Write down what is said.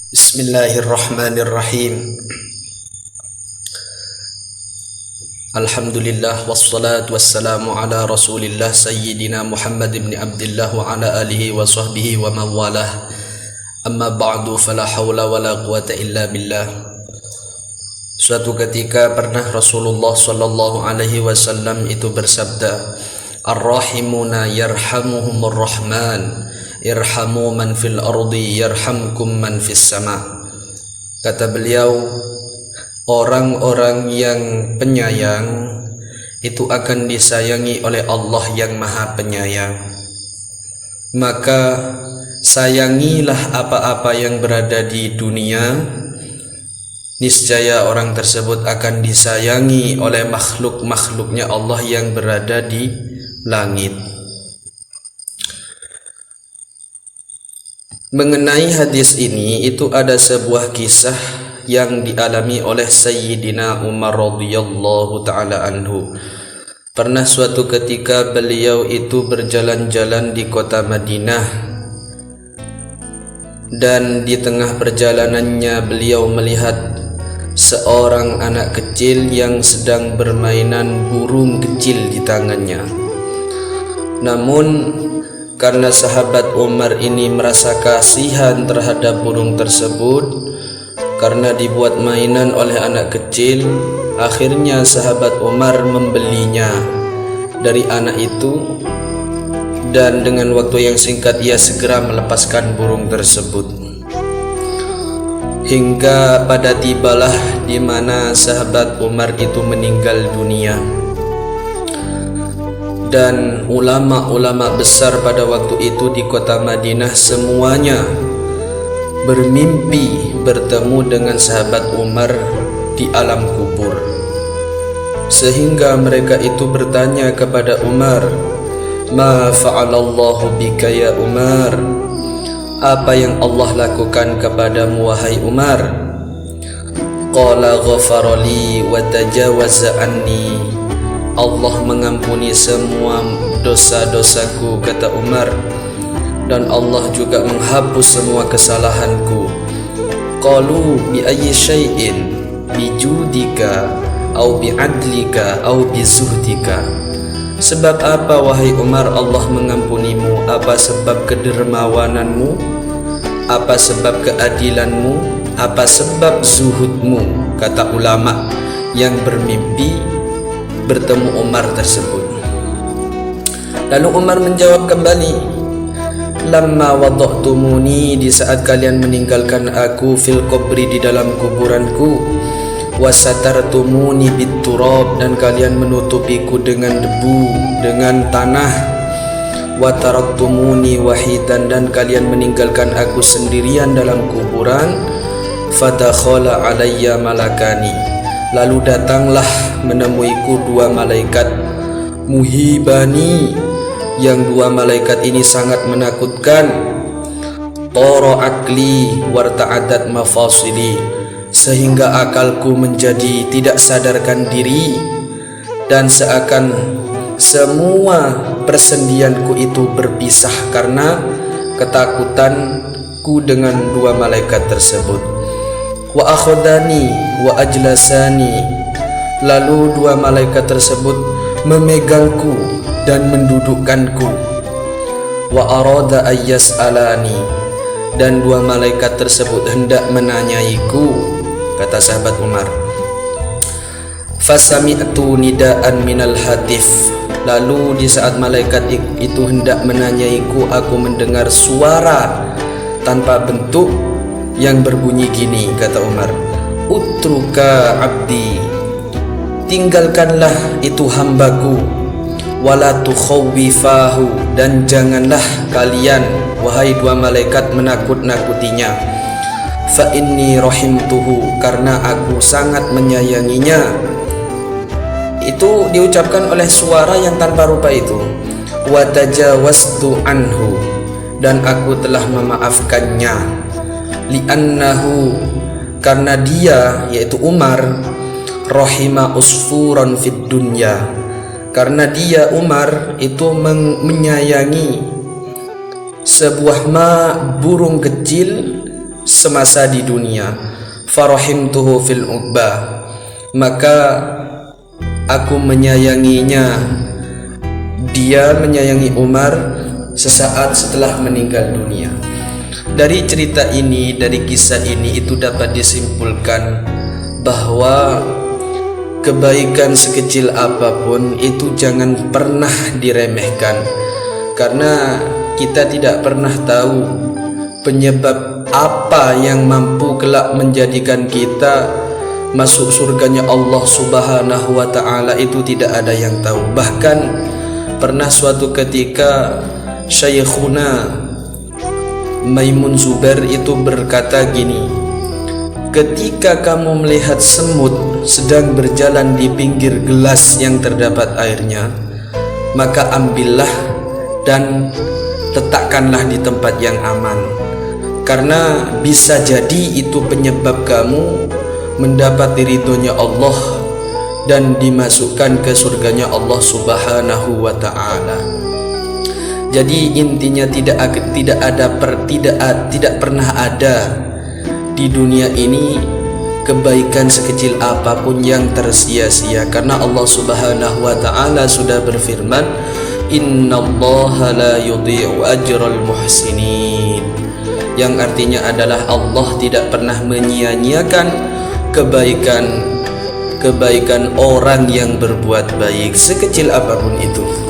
Bismillahirrahmanirrahim. Alhamdulillah wassalatu wassalamu ala Rasulillah Sayyidina Muhammad ibn Abdullah wa ala alihi wa sahbihi wa man walah. Amma ba'du, fala hawla wala quwata illa billah. Suatu ketika pernah Rasulullah sallallahu alaihi wasallam itu bersabda, "Ar-rahimuna yarhamuhumur rahman, irhamu man fil ardi yarhamkum man fis sama." Kata beliau, orang-orang yang penyayang itu akan disayangi oleh Allah yang Maha Penyayang. Maka sayangilah apa-apa yang berada di dunia, niscaya orang tersebut akan disayangi oleh makhluk-makhluknya Allah yang berada di langit. Mengenai hadis ini, itu ada sebuah kisah yang dialami oleh Sayyidina Umar radhiyallahu ta'ala anhu. Pernah suatu ketika beliau itu berjalan-jalan di kota Madinah, dan di tengah perjalanannya beliau melihat seorang anak kecil yang sedang bermainan burung kecil di tangannya. Namun karena sahabat Umar ini merasa kasihan terhadap burung tersebut karena dibuat mainan oleh anak kecil, akhirnya sahabat Umar membelinya dari anak itu, dan dengan waktu yang singkat ia segera melepaskan burung tersebut. Hingga pada tibalah di mana sahabat Umar itu meninggal dunia. Dan ulama-ulama besar pada waktu itu di kota Madinah semuanya bermimpi bertemu dengan sahabat Umar di alam kubur. Sehingga mereka itu bertanya kepada Umar, "Ma fa'alallahu bika ya Umar?" Apa yang Allah lakukan kepadamu wahai Umar? Qala ghafarali wa tajawaza anni. Allah mengampuni semua dosa-dosaku, kata Umar, dan Allah juga menghapus semua kesalahanku. Qalu bi ayyi syai'in, bi judika au bi adlika au bi zuhdika. Sebab apa wahai Umar Allah mengampunimu? Apa sebab kedermawananmu? Apa sebab keadilanmu? Apa sebab zuhudmu? Kata ulama yang bermimpi bertemu Umar tersebut. Lalu Umar menjawab kembali, "Lamma wada'tumuni, di saat kalian meninggalkan aku, fil qabri, di dalam kuburanku, wasatartumuni bitturab, dan kalian menutupiku dengan debu, dengan tanah, wataraktumuni wahidan, dan kalian meninggalkan aku sendirian dalam kuburan, fadakhala alayya malakani, lalu datanglah menemuiku dua malaikat, muhibani, yang dua malaikat ini sangat menakutkan, tara akli warta'adat mafasili, sehingga akalku menjadi tidak sadarkan diri, dan seakan semua persendianku itu berpisah karena ketakutanku dengan dua malaikat tersebut. Wa akhodani wa ajlasani, lalu dua malaikat tersebut memegangku dan mendudukkanku. Wa arada ayyas alani, dan dua malaikat tersebut hendak menanyaiku, kata sahabat Umar. Fasami'tu nidaan minal hatif, lalu di saat malaikat itu hendak menanyaiku, aku mendengar suara tanpa bentuk yang berbunyi gini, kata Umar, "Utruka abdi, tinggalkanlah itu hambaku, wala tukhawwifahu, dan janganlah kalian wahai dua malaikat menakut-nakutinya, fa inni rahimtuhu, karena aku sangat menyayanginya." Itu diucapkan oleh suara yang tanpa rupa itu. Wa tajawaztu anhu, dan aku telah memaafkannya. Li'annahu, karena dia, yaitu Umar, rahima usfuran fid dunya, karena dia Umar itu menyayangi sebuah burung kecil semasa di dunia. Farahimtuhu fil uqbah, maka aku menyayanginya, dia menyayangi Umar sesaat setelah meninggal dunia. Dari cerita ini, dari kisah ini, itu dapat disimpulkan bahwa kebaikan sekecil apapun itu jangan pernah diremehkan, karena kita tidak pernah tahu penyebab apa yang mampu kelak menjadikan kita masuk surganya Allah Subhanahu wa ta'ala, itu tidak ada yang tahu. Bahkan pernah suatu ketika Syekhuna Maimun Zubair itu berkata gini, ketika kamu melihat semut sedang berjalan di pinggir gelas yang terdapat airnya, maka ambillah dan letakkanlah di tempat yang aman, karena bisa jadi itu penyebab kamu mendapati ridhonya Allah dan dimasukkan ke surganya Allah Subhanahu wa ta'ala. Jadi intinya tidak pernah ada di dunia ini kebaikan sekecil apapun yang tersia-sia, karena Allah Subhanahu wa ta'ala sudah berfirman, innallaha la yudhi'u ajral muhsinin, yang artinya adalah Allah tidak pernah menyia-nyiakan kebaikan orang yang berbuat baik sekecil apapun itu.